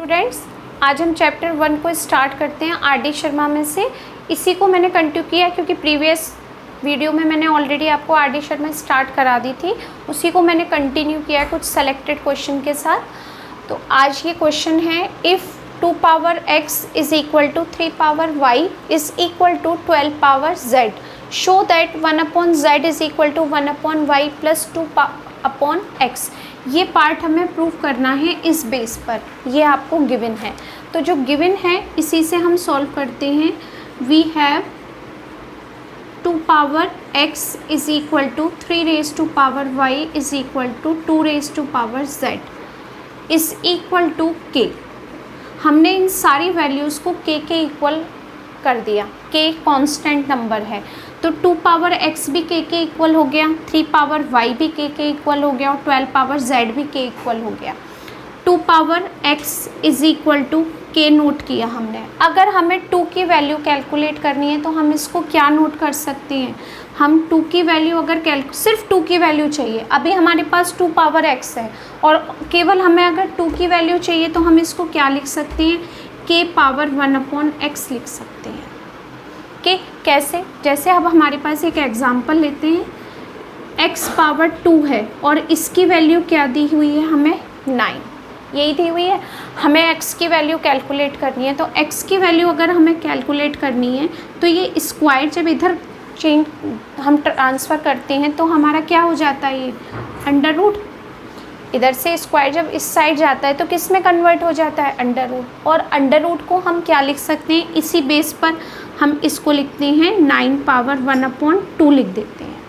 Students, आज हम chapter 1 को स्टार्ट करते हैं आर.डी. शर्मा में से। इसी को मैंने कंटिन्यू किया क्योंकि प्रीवियस वीडियो में मैंने ऑलरेडी आपको आर.डी. शर्मा स्टार्ट करा दी थी, उसी को मैंने कंटिन्यू किया कुछ सेलेक्टेड क्वेश्चन के साथ। तो आज ये क्वेश्चन है, if 2 power x is equal to 3 power y is equal to 12 power z, show that 1/z is equal to 1/y plus 2/x। ये पार्ट हमें प्रूव करना है इस बेस पर, ये आपको गिवन है। तो जो गिवन है इसी से हम सॉल्व करते हैं। We have 2 power x is equal to 3 raise to power y is equal to 2 raise to power z is equal to k। हमने इन सारी वैल्यूज़ को k के इक्वल कर दिया। k कांस्टेंट नंबर है, तो 2 पावर x भी k के इक्वल हो गया, 3 पावर y भी k के इक्वल हो गया और 12 पावर z भी k इक्वल हो गया। 2 power x is equal to k note किया हमने। अगर हमें 2 की वैल्यू कैलकुलेट करनी है तो हम इसको क्या नोट कर सकते हैं, हम 2 की वैल्यू अगर सिर्फ 2 की वैल्यू चाहिए, अभी हमारे पास 2 पावर x है और केवल हमें अगर 2 की वैल्यू चाहिए तो हम इसको क्या लिख सकते हैं, k पावर 1/x लिख सकते हैं। कि कैसे, जैसे अब हमारे पास एक एग्जांपल लेते हैं, x पावर 2 है और इसकी वैल्यू क्या दी हुई है हमें, 9, यही दी हुई है। हमें x की वैल्यू कैलकुलेट करनी है, तो x की वैल्यू अगर हमें कैलकुलेट करनी है तो ये स्क्वायर जब इधर चेंज हम ट्रांसफ़र करते हैं तो हमारा क्या हो जाता है, ये अंडर रूट। इधर से स्क्वायर जब इस साइड जाता है तो किस में कन्वर्ट हो जाता है, अंडर रूट। और अंडर रूट को हम क्या लिख सकते हैं, इसी बेस पर हम इसको लिखते हैं 9 पावर 1/2 लिख देते हैं।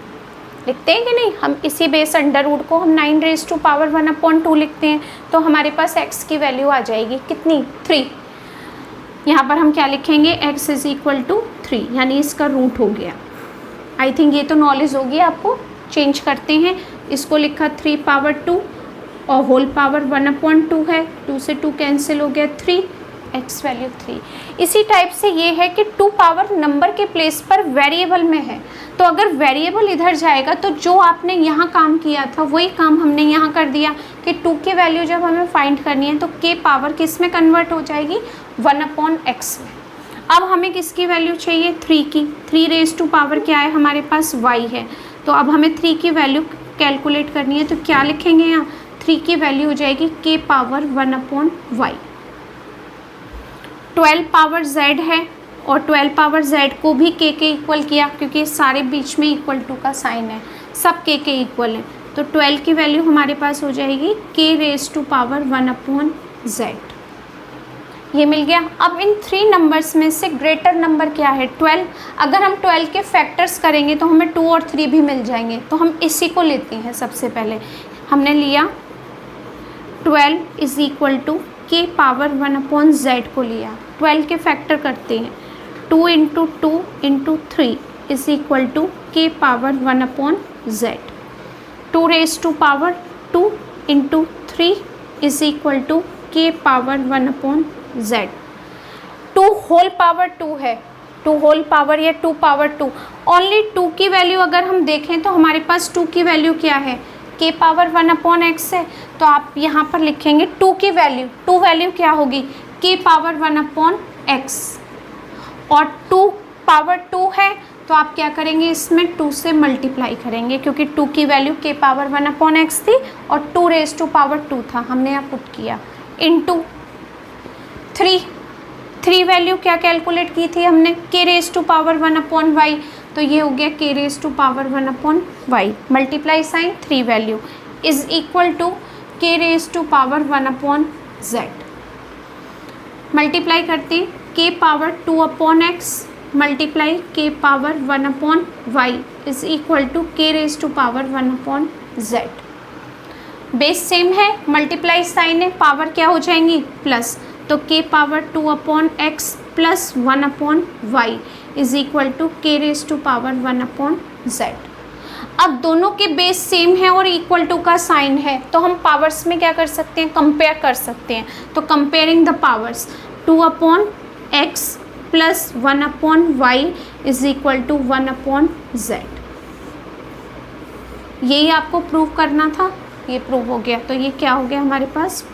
लिखते हैं कि नहीं, हम इसी बेस अंडर रूट को हम 9 रेज़ टू पावर 1/2 लिखते हैं। तो हमारे पास x की वैल्यू आ जाएगी कितनी, 3। यहाँ पर हम क्या लिखेंगे, x इज़ इक्वल टू 3, यानी इसका रूट हो गया। आई थिंक ये तो नॉलेज होगी आपको। चेंज करते हैं, इसको लिखा 3 पावर 2 और होल पावर 1/2 है, 2 से 2 कैंसिल हो गया, 3, x वैल्यू 3। इसी टाइप से ये है कि 2 पावर नंबर के प्लेस पर वेरिएबल में है, तो अगर वेरिएबल इधर जाएगा तो जो आपने यहाँ काम किया था वही काम हमने यहाँ कर दिया कि 2 की वैल्यू जब हमें फाइंड करनी है तो k पावर किस में कन्वर्ट हो जाएगी, 1/x में। अब हमें किसकी वैल्यू चाहिए, 3 की। 3 रेज़ टू पावर क्या है हमारे पास, y है। तो अब हमें 3 की वैल्यू कैलकुलेट करनी है, तो क्या लिखेंगे यहाँ, 3 की वैल्यू हो जाएगी k power 1/y। 12 power z है और 12 पावर z को भी k के इक्वल किया क्योंकि सारे बीच में इक्वल टू का साइन है, सब k के इक्वल है। तो 12 की वैल्यू हमारे पास हो जाएगी k raise to power 1/z। ये मिल गया। अब इन 3 नंबर्स में से ग्रेटर नंबर क्या है, 12। अगर हम 12 के फैक्टर्स करेंगे तो हमें 2 और 3 भी मिल जाएंगे, तो हम इसी को लेते हैं। सबसे पहले हमने लिया 12 is equal to k power 1/z को लिया। 12 के फैक्टर करते हैं, 2 into 2 into 3 is equal to k power 1/z। 2 raise to power 2 into 3 is equal to k power 1/z। 2 whole power 2 है, 2 होल पावर या 2 पावर 2। ओनली 2 की value अगर हम देखें तो हमारे पास 2 की वैल्यू क्या है, k पावर 1/x है। तो आप यहाँ पर लिखेंगे 2 की वैल्यू, 2 वैल्यू क्या होगी, k पावर 1/x। और 2 पावर 2 है तो आप क्या करेंगे, इसमें 2 से मल्टीप्लाई करेंगे क्योंकि 2 की वैल्यू k पावर 1/x थी और 2 रेज़ टू पावर 2 था, हमने यहाँ पुट किया, इनटू 3 वैल्यू क्या कैलकुलेट की थी हमने, k raise to power 1/y। तो ये हो गया k raise to power 1/y multiply sign 3 value is equal to k raise to power 1/z। Multiply करते हैं, k power 2/x multiply k power 1/y is equal to k raise to power 1/z। Base same है, multiply sign है, power क्या हो जाएंगी, plus. तो k power 2/x plus 1/y is equal to k raise to power 1/z। अब दोनों के base same है और इक्वल टू का साइन है, तो हम पावर्स में क्या कर सकते हैं, कंपेयर कर सकते हैं। तो comparing the powers, 2/x plus 1/y is equal to 1/z। यही आपको प्रूव करना था, ये प्रूव हो गया। तो ये क्या हो गया हमारे पास,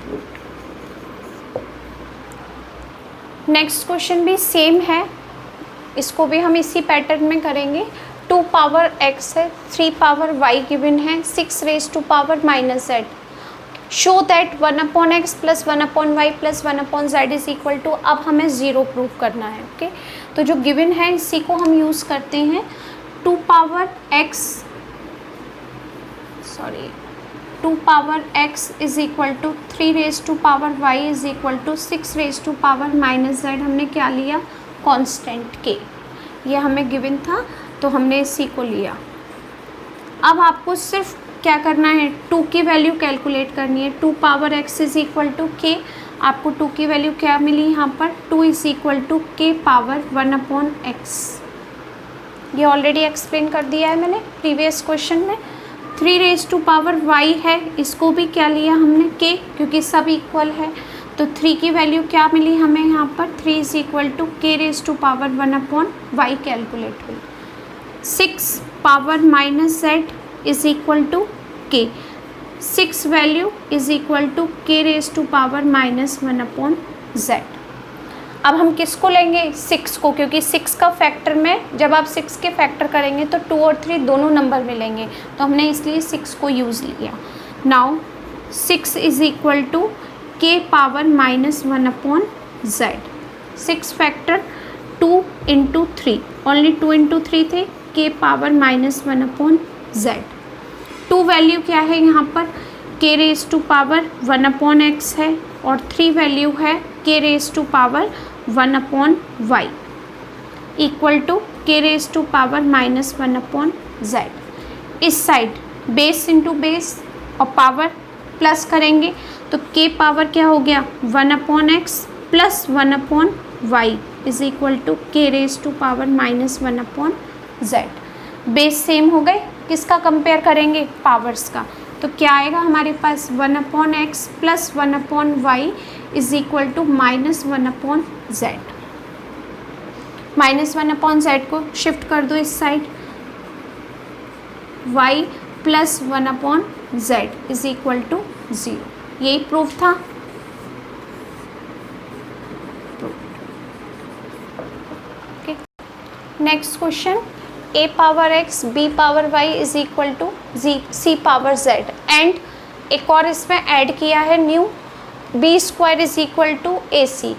नेक्स्ट क्वेश्चन भी सेम है, इसको भी हम इसी पैटर्न में करेंगे। 2 पावर x है, 3 पावर y गिवन है, 6 raise to power minus z। Show that 1/x plus 1/y plus 1/z is equal to, अब हमें 0 प्रूव करना है। ओके, तो जो गिवन है इसी को हम यूज़ करते हैं। 2 power x is equal to 3 raise to power y is equal to 6 raise to power minus z। हमने क्या लिया? Constant k। ये हमें गिवन था तो हमने इसी को लिया। अब आपको सिर्फ क्या करना है, 2 की वैल्यू कैलकुलेट करनी है। 2 power x is equal to k। आपको 2 की वैल्यू क्या मिली यहाँ पर? 2 is equal to k power 1/x। ये ऑलरेडी एक्सप्लेन कर दिया है मैंने प्रीवियस क्वेश्चन में। 3 रेज टू पावर y है, इसको भी क्या लिया हमने? k, क्योंकि सब इक्वल है। तो 3 की वैल्यू क्या मिली हमें यहाँ पर? 3 is equal to k raise to power 1/y calculate हुई। 6 power minus z is equal to k। 6 value is equal to k raise to power minus 1/z। अब हम किसको लेंगे? 6 को, क्योंकि 6 का फैक्टर में जब आप 6 के फैक्टर करेंगे तो 2 और 3 दोनों नंबर मिलेंगे, तो हमने इसलिए 6 को यूज़ लिया। Now 6 is equal to k power minus 1/z। 6 factor 2 into 3, only 2 into 3 थे, k power minus 1/z। 2 value क्या है यहाँ पर? k raise to power 1/x है, और 3 वैल्यू है k raise to power 1/y equal to k raise to power minus 1/z। इस side base into base और पावर प्लस करेंगे तो k पावर क्या हो गया? 1/x plus 1/y is equal to k raise to power minus 1/z। Base same हो गए, किसका कंपेयर करेंगे? पावर्स का। तो क्या आएगा हमारे पास? 1/x plus 1/y is equal to minus 1/z। Minus 1/z को शिफ्ट कर दो इस side, y plus 1/z is equal to 0। यही प्रूफ था। Okay, next question. a power x b power y is equal to c power z, and एक और इसमें add किया है new, b square is equal to ac।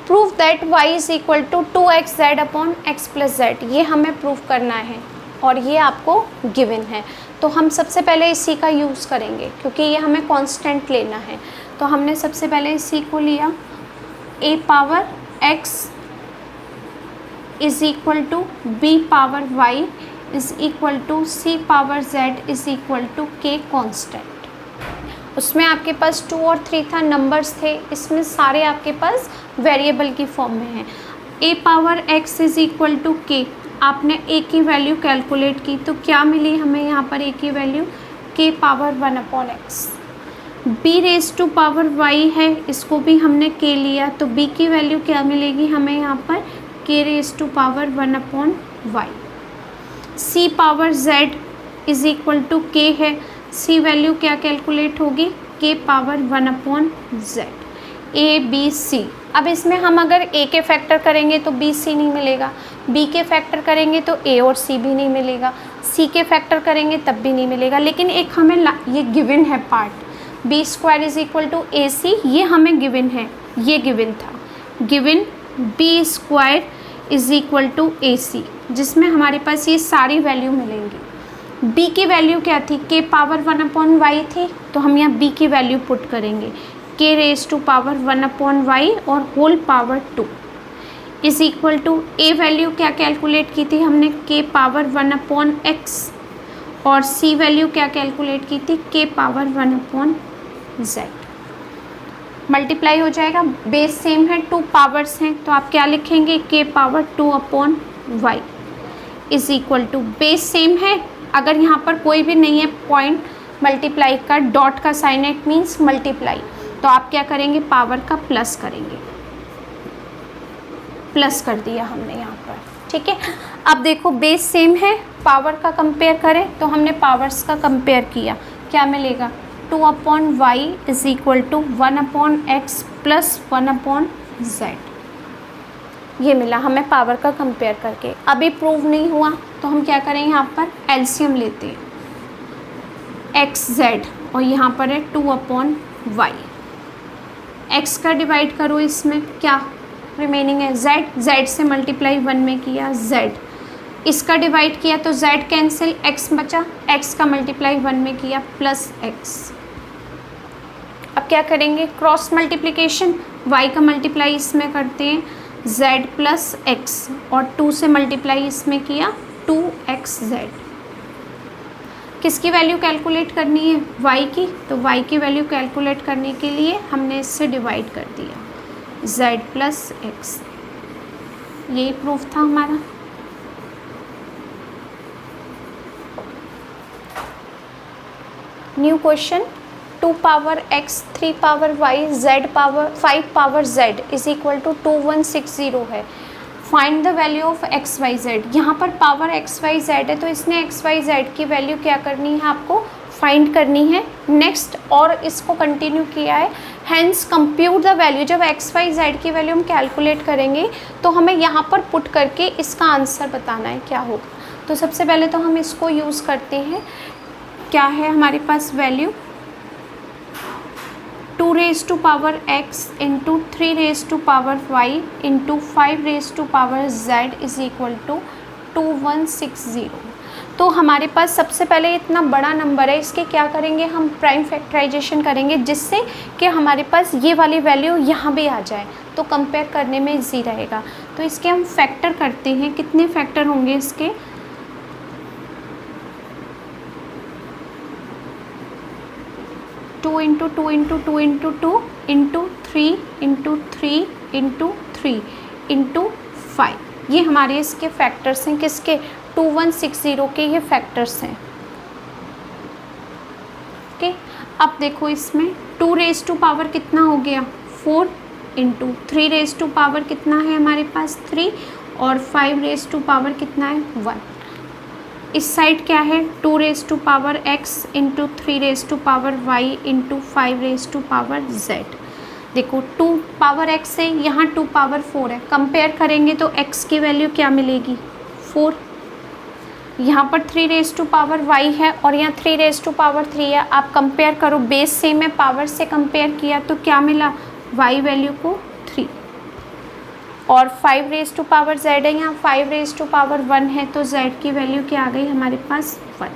Prove that y is equal to 2xz upon x plus z। ये हमें prove करना है और ये आपको गिवन है, तो हम सबसे पहले इसी का यूज़ करेंगे क्योंकि ये हमें कांस्टेंट लेना है। तो हमने सबसे पहले इसी को लिया, a power x is equal to b power y is equal to c power z is equal to k constant. उसमें आपके पास 2 और 3 था, नंबर्स थे, इसमें सारे आपके पास वेरिएबल की फॉर्म में हैं। a power x is equal to k, आपने a की वैल्यू कैलकुलेट की तो क्या मिली हमें यहाँ पर? a की value k power 1/x। b raise to power y है, इसको भी हमने k लिया, तो b की वैल्यू क्या मिलेगी हमें यहाँ पर? k raise to power 1/y। c power z is equal to k है, c वैल्यू क्या कैलकुलेट होगी? k power 1/z। a b c, अब इसमें हम अगर a के फैक्टर करेंगे तो b c नहीं मिलेगा, b के फैक्टर करेंगे तो a और c भी नहीं मिलेगा, c के फैक्टर करेंगे तब भी नहीं मिलेगा। लेकिन एक हमें ये गिवन है part, b square is equal to ac, ये हमें गिवन है, ये गिवन था, given b square is equal to ac, जिसमें हमारे पास ये सारी वैल्यू मिलेंगी। b की वैल्यू क्या थी? k पावर 1/y थी, तो हम यहाँ b की वैल्यू पुट करेंगे, k raise to power 1/y और whole power 2 is equal to a value क्या कैलकुलेट की थी हमने? k पावर 1/x, और c वैल्यू क्या कैलकुलेट की थी? k power 1/z। मल्टीप्लाई हो जाएगा, बेस सेम है, 2 पावर्स हैं, तो आप क्या लिखेंगे? k power 2/y is equal to, base same है, अगर यहाँ पर कोई भी नहीं है पॉइंट मल्टीप्लाई का, डॉट का साइन, इट मीन्स मल्टीप्लाई, तो आप क्या करेंगे? पावर का प्लस करेंगे, प्लस कर दिया हमने यहाँ पर, ठीक है। अब देखो बेस सेम है, पावर का कंपेयर करें तो हमने पावर्स का कंपेयर किया, क्या मिलेगा? 2/y is equal to 1/x plus 1/z। ये मिला हमें पावर का कंपेयर करके। अभी प्रूव नहीं हुआ तो हम क्या करें, यहाँ पर एलसीएम लेते हैं, एक्स जेड और यहाँ पर है 2/y। एक्स का डिवाइड करो, इसमें क्या रिमेनिंग है, जेड से मल्टीप्लाई 1 में किया जेड, इसका डिवाइड किया तो z कैंसिल, x बचा, x का मल्टीप्लाई 1 में किया प्लस x। अब क्या करेंगे, क्रॉस मल्टीप्लिकेशन, y का मल्टीप्लाई इसमें करते हैं z प्लस x और 2 से मल्टीप्लाई इसमें किया 2xz। किसकी वैल्यू कैलकुलेट करनी है, y की, तो y की वैल्यू कैलकुलेट करने के लिए हमने इससे डिवाइड कर दिया z प्लस x। यही प्रूफ था हमारा। New question, 2 power x 3 power y z power 5 power z is equal to 2160 है। Find the value of x y z. यहाँ पर पावर एक्स वाई जेड है तो इसने एक्स वाई जेड की वैल्यू क्या करनी है, आपको फाइंड करनी है। नेक्स्ट और इसको कंटिन्यू किया है, हैंस कंप्यूट द वैल्यू। जब एक्स वाई जेड की वैल्यू हम कैलकुलेट करेंगे तो हमें यहाँ पर पुट करके इसका आंसर बताना है क्या होगा। तो सबसे पहले तो हम इसको यूज़ करते हैं, क्या है हमारे पास value, 2 raise to power x into 3 raise to power y into 5 raise to power z is equal to 2160। तो हमारे पास सबसे पहले इतना बड़ा नंबर है, इसके क्या करेंगे, हम प्राइम फैक्टराइजेशन करेंगे जिससे कि हमारे पास ये वाली वैल्यू यहाँ भी आ जाए, तो कंपेयर करने में इजी रहेगा। तो इसके हम फैक्टर करते हैं, कितने फैक्टर होंगे इसके, 2 into 2 into 2 into 2 into 3 into 3 into 3 into 5। ये हमारे इसके फैक्टर्स हैं, किसके, 2160 के ये फैक्टर्स हैं। ओके, अब देखो इसमें 2 रेज़ टू पावर कितना हो गया 4 इंटू 3 रेज़ टू पावर कितना है हमारे पास 3 और 5 रेज़ टू पावर कितना है 1। इस साइड क्या है 2 raise to power x into 3 raise to power y into 5 raise to power z। देखो 2 पावर x है, यहाँ 2 पावर 4 है, कंपेयर करेंगे तो x की वैल्यू क्या मिलेगी 4। यहाँ पर 3 रेज़ टू पावर y है और यहाँ 3 रेज़ टू पावर 3 है। आप कंपेयर करो, बेस सेम है, पावर से कंपेयर किया तो क्या मिला, y वैल्यू को 3 और 5 रेज़ टू पावर z है, यहाँ 5 रेज़ टू पावर 1 है तो z की वैल्यू क्या आ गई हमारे पास 1।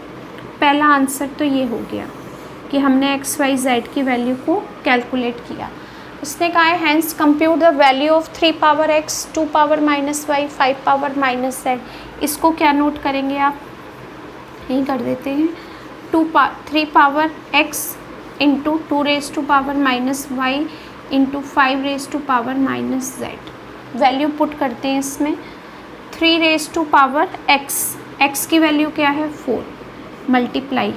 पहला आंसर तो ये हो गया कि हमने x y z की वैल्यू को कैलकुलेट किया। उसने कहा है hence compute the value of 3 power x 2 power minus y 5 power minus z। इसको क्या नोट करेंगे आप, यही कर देते हैं 3 power x into 2 raise to power minus y into 5 raise to power minus z। Value put करते हैं इसमें, 3 रेज़ टू पावर x की वैल्यू क्या है 4 multiply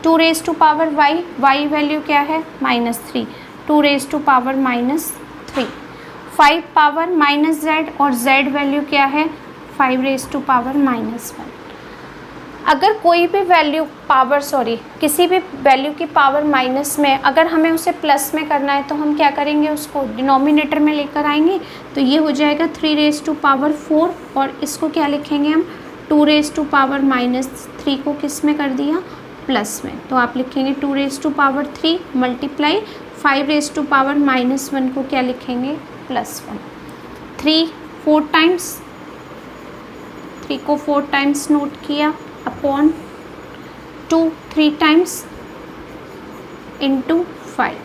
2 raise to power y value क्या है -3 2 raise to power -3 5 power minus z और z value क्या है 5 रेज़ टू पावर -1। अगर कोई भी वैल्यू किसी भी वैल्यू की पावर माइनस में अगर हमें उसे प्लस में करना है तो हम क्या करेंगे, उसको डिनोमिनेटर में लेकर आएंगे। तो ये हो जाएगा 3 रेज़ टू पावर 4 और इसको क्या लिखेंगे हम 2 रेज़ टू पावर -3 को किस में कर दिया प्लस में, तो आप लिखेंगे 2 raise to power 3 multiply 5 raise to power -1 को क्या लिखेंगे +1। 3 4 टाइम्स, 3 को 4 टाइम्स नोट किया अपॉन 2 3 टाइम्स इंटू 5।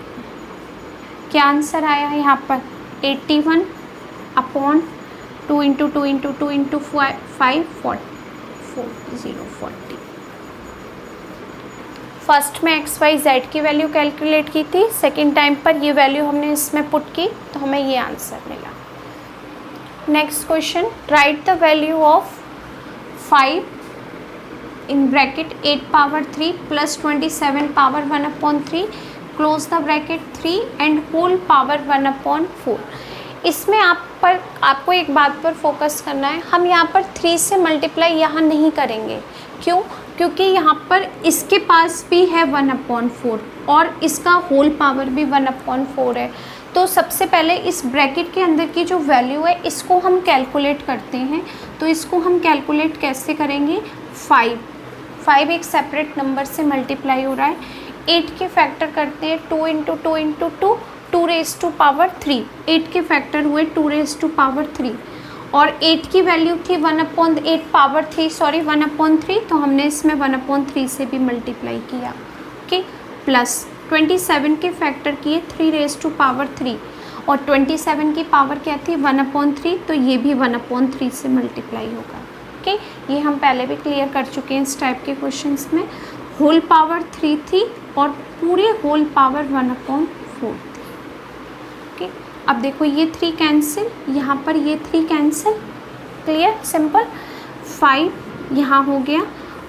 क्या आंसर आया है यहाँ पर 81 upon 2 into 2 into 2 into 5 40। First में एक्स वाई जेड की वैल्यू कैलकुलेट की थी, सेकेंड टाइम पर ये वैल्यू हमने इसमें पुट की तो हमें ये आंसर मिला। Next question, right the value of 5 in bracket 8 power 3 plus 27 power 1/3 close the bracket 3 and whole power 1/4। इसमें आपको एक बात पर फोकस करना है, हम यहाँ पर 3 से मल्टीप्लाई यहाँ नहीं करेंगे। क्यों? क्योंकि यहाँ पर इसके पास भी है 1/4 और इसका होल पावर भी 1/4 है। तो सबसे पहले इस ब्रैकेट के अंदर की जो वैल्यू है इसको हम कैलकुलेट करते हैं। तो इसको हम कैलकुलेट कैसे करेंगे, 5 एक सेपरेट नंबर से मल्टीप्लाई हो रहा है, 8 के फैक्टर करते हैं, 2 into 2 into 2, 2 raise to power 3, 8 के फैक्टर हुए 2 रेज़ टू पावर 3, और 8 की वैल्यू थी 1/8 पावर 3, सॉरी 1/3, तो हमने इसमें 1/3 से भी मल्टीप्लाई किया, ओके। प्लस 27 के फैक्टर किए 3 रेज़ टू पावर 3, और 27 की पावर क्या थी 1/3, तो ये भी 1/3 से मल्टीप्लाई होगा, ओके। ये हम पहले भी क्लियर कर चुके हैं इस टाइप के क्वेश्चंस में। होल पावर 3 थी और पूरे होल पावर 1/4 थी, ओके। अब देखो ये 3 कैंसिल, यहाँ पर ये 3 कैंसिल, क्लियर, सिंपल। 5 यहाँ हो गया,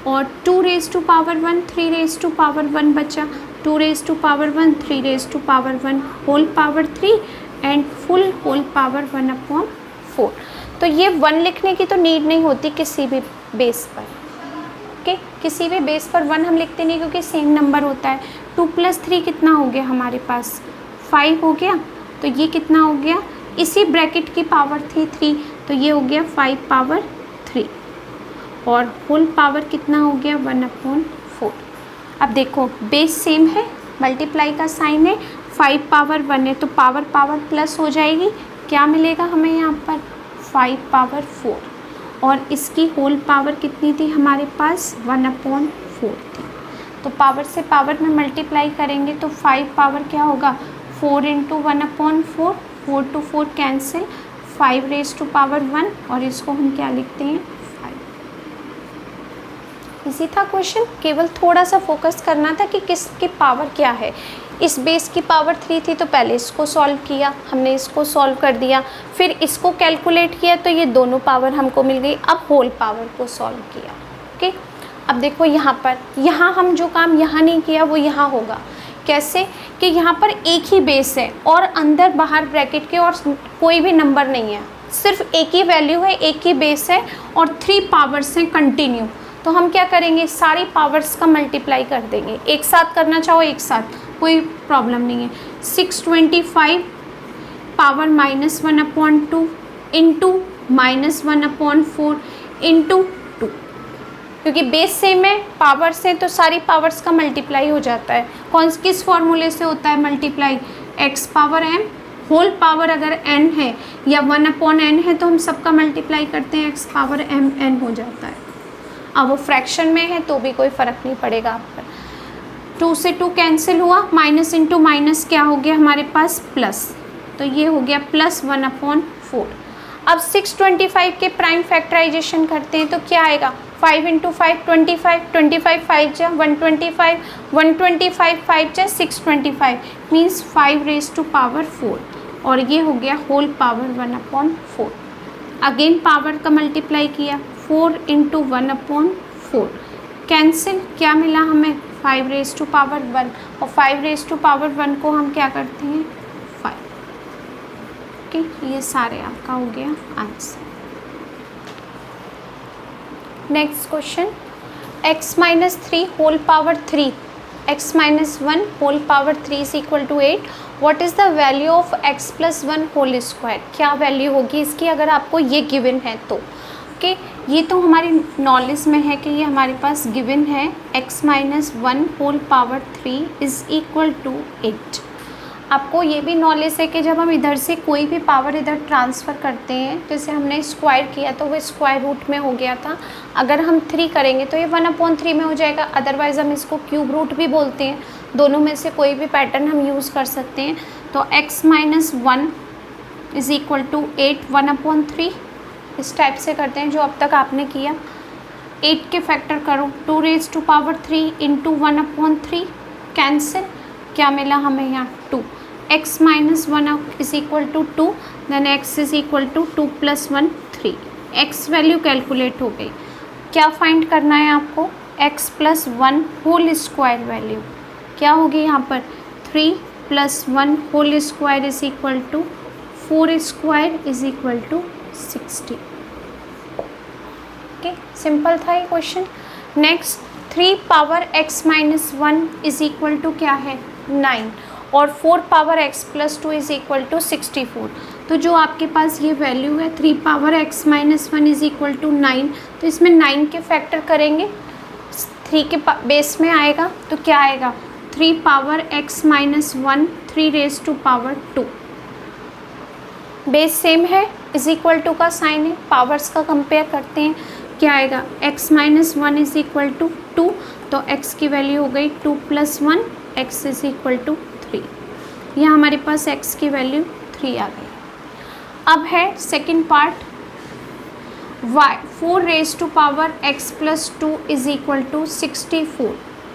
और 2 raise to power 1, 3 raise to power 1 बचा, 2 raise to power 1, 3 raise to power 1, whole power 3 and full whole power 1/4। तो ये 1 लिखने की तो नीड नहीं होती किसी भी बेस पर, ओके। किसी भी बेस पर 1 हम लिखते नहीं क्योंकि सेम नंबर होता है। 2 + 3 कितना हो गया हमारे पास, 5 हो गया, तो ये कितना हो गया, इसी ब्रैकेट की पावर थी 3, तो ये हो गया 5 पावर 3, और होल पावर कितना हो गया 1/4। अब देखो बेस सेम है, मल्टीप्लाई का साइन है, 5 पावर 1 है तो पावर पावर प्लस हो जाएगी, क्या मिलेगा हमें यहाँ पर 5 पावर 4, और इसकी होल पावर कितनी थी हमारे पास 1/4 थी। तो पावर से पावर में मल्टीप्लाई करेंगे तो 5 पावर क्या होगा 4 into 1/4, 4 to 4 cancel, 5 raise to power 1, और इसको हम क्या लिखते हैं 5। इसी था क्वेश्चन, केवल थोड़ा सा फोकस करना था कि किसकी पावर क्या है। इस बेस की पावर 3 थी तो पहले इसको सॉल्व किया हमने, इसको सॉल्व कर दिया, फिर इसको कैलकुलेट किया तो ये दोनों पावर हमको मिल गई। अब होल पावर को सॉल्व किया, ओके। अब देखो यहाँ पर, यहाँ हम जो काम यहाँ नहीं किया वो यहाँ होगा। कैसे कि यहाँ पर एक ही बेस है और अंदर बाहर ब्रैकेट के और कोई भी नंबर नहीं है, सिर्फ एक ही वैल्यू है, एक ही बेस है और 3 पावर्स हैं कंटिन्यू। तो हम क्या करेंगे, सारी पावर्स का मल्टीप्लाई कर देंगे, एक साथ करना चाहो एक साथ, कोई प्रॉब्लम नहीं है। 625 पावर -1/2 इंटू -1/4 इंटू 2, क्योंकि बेस सेम है, पावर से तो सारी पावर्स का मल्टीप्लाई हो जाता है। किस फॉर्मूले से होता है multiply, x power m, whole power अगर n है या 1/n है तो हम सबका मल्टीप्लाई करते हैं, x पावर m n हो जाता है। अब वो फ्रैक्शन में है तो भी कोई फ़र्क नहीं पड़ेगा आप पर। 2 से 2 कैंसिल हुआ, माइनस इंटू माइनस क्या हो गया हमारे पास प्लस, तो ये हो गया प्लस 1/4। अब 625 के प्राइम फैक्टराइजेशन करते हैं तो क्या आएगा, 5 इंटू 5 25, 25 5 जा 125, 125 5 जा 625, मीन्स 5 रेज़ टू पावर 4, और ये हो गया होल पावर 1/4। अगेन पावर का मल्टीप्लाई किया, 4 इंटू 1/4 कैंसिल, क्या मिला हमें 5 रेज़ टू पावर 1, और 5 रेज़ टू पावर 1 को हम क्या करते हैं 5, ओके। ये सारे आपका हो गया answer. Next question, x-3 whole power 3, x-1 whole power 3 is equal to 8, what is the value of x + 1 whole square, क्या वैल्यू होगी इसकी अगर आपको ये गिवन है तो, ओके। ये तो हमारी नॉलेज में है कि ये हमारे पास गिवन है, x-1 whole power 3 is equal to 8। आपको ये भी नॉलेज है कि जब हम इधर से कोई भी पावर इधर ट्रांसफ़र करते हैं, जैसे हमने स्क्वायर किया तो वो स्क्वायर रूट में हो गया था, अगर हम 3 करेंगे तो ये 1/3 में हो जाएगा, अदरवाइज़ हम इसको क्यूब रूट भी बोलते हैं, दोनों में से कोई भी पैटर्न हम यूज़ कर सकते हैं। तो x-1 इज़ इक्वल टू 8 1/3, इस टाइप से करते हैं जो अब तक आपने किया। 8 के फैक्टर करो, 2 raise to power 3 into 1/3 cancel, क्या मिला हमें यहाँ 2, x-1 is equal to 2, then x is equal to 2 + 1 3, x value calculate हो गई। क्या फाइंड करना है आपको, x + 1 होल स्क्वायर वैल्यू क्या होगी यहाँ पर, 3 + 1 whole square is equal to 4 square is equal to 60, okay. Simple था ये question. Next, 3 power x-1 is equal to क्या है 9, और 4 power x plus 2 is equal to 64। तो जो आपके पास ये वैल्यू है 3 power x minus 1 is equal to 9, तो इसमें 9 के फैक्टर करेंगे 3 के बेस में आएगा, तो क्या आएगा 3 power x minus 1 3 raise to power 2। Base same है, इज इक्वल टू का साइन है, पावर्स का कंपेयर करते हैं, क्या आएगा x minus 1 is equal to 2, तो x की वैल्यू हो गई 2 plus 1, x is equal to 3। यहाँ हमारे पास x की वैल्यू 3 आ गई। अब है second part, y 4 raise to power x plus 2 is equal to 64।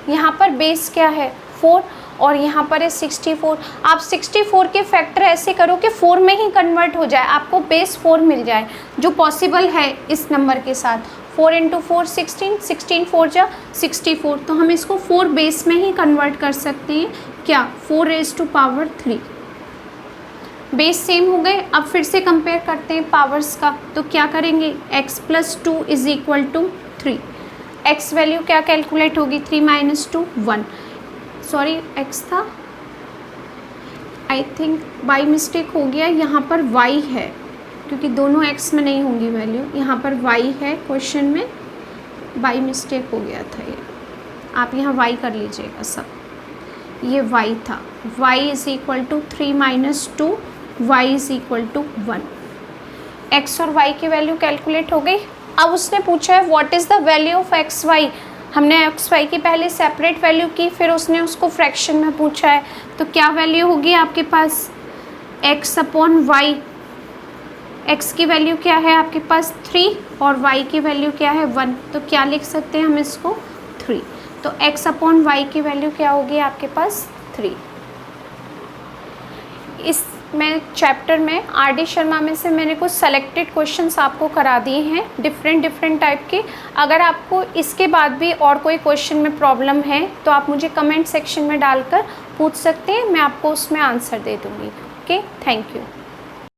यहाँ पर बेस क्या है 4 और यहाँ पर है 64। आप 64 के फैक्टर ऐसे करो कि 4 में ही कन्वर्ट हो जाए, आपको बेस 4 मिल जाए, जो पॉसिबल है इस नंबर के साथ। 4 इंटू 4 16, 16 4 जा 64, तो हम इसको 4 बेस में ही कन्वर्ट कर सकते हैं, क्या 4 raise to power 3। Base same हो गए। अब फिर से कंपेयर करते हैं पावर्स का, तो क्या करेंगे x plus 2 is equal to 3। x value क्या कैलकुलेट होगी 3 माइनस 2 1, सॉरी x था, आई थिंक बाई मिस्टेक हो गया, यहाँ पर y है क्योंकि दोनों x में नहीं होंगी वैल्यू, यहाँ पर y है क्वेश्चन में, बाई मिस्टेक हो गया था ये, आप यहाँ y कर लीजिएगा सब, ये y था, y is equal to 3 minus 2, y is equal to 1। x और y की वैल्यू कैलकुलेट हो गई। अब उसने पूछा है what is the value of x y. हमने एक्स वाई की पहले सेपरेट वैल्यू की, फिर उसने उसको फ्रैक्शन में पूछा है, तो क्या वैल्यू होगी आपके पास x अपॉन वाई। x की वैल्यू क्या है आपके पास 3 और y की वैल्यू क्या है 1, तो क्या लिख सकते हैं हम इसको 3, तो x अपॉन वाई की वैल्यू क्या होगी आपके पास 3। इस मैं चैप्टर में आर.डी. शर्मा में से मैंने कुछ सेलेक्टेड क्वेश्चंस आपको करा दिए हैं डिफरेंट टाइप के। अगर आपको इसके बाद भी और कोई क्वेश्चन में प्रॉब्लम है तो आप मुझे कमेंट सेक्शन में डालकर पूछ सकते हैं, मैं आपको उसमें आंसर दे दूँगी। Okay, thank you.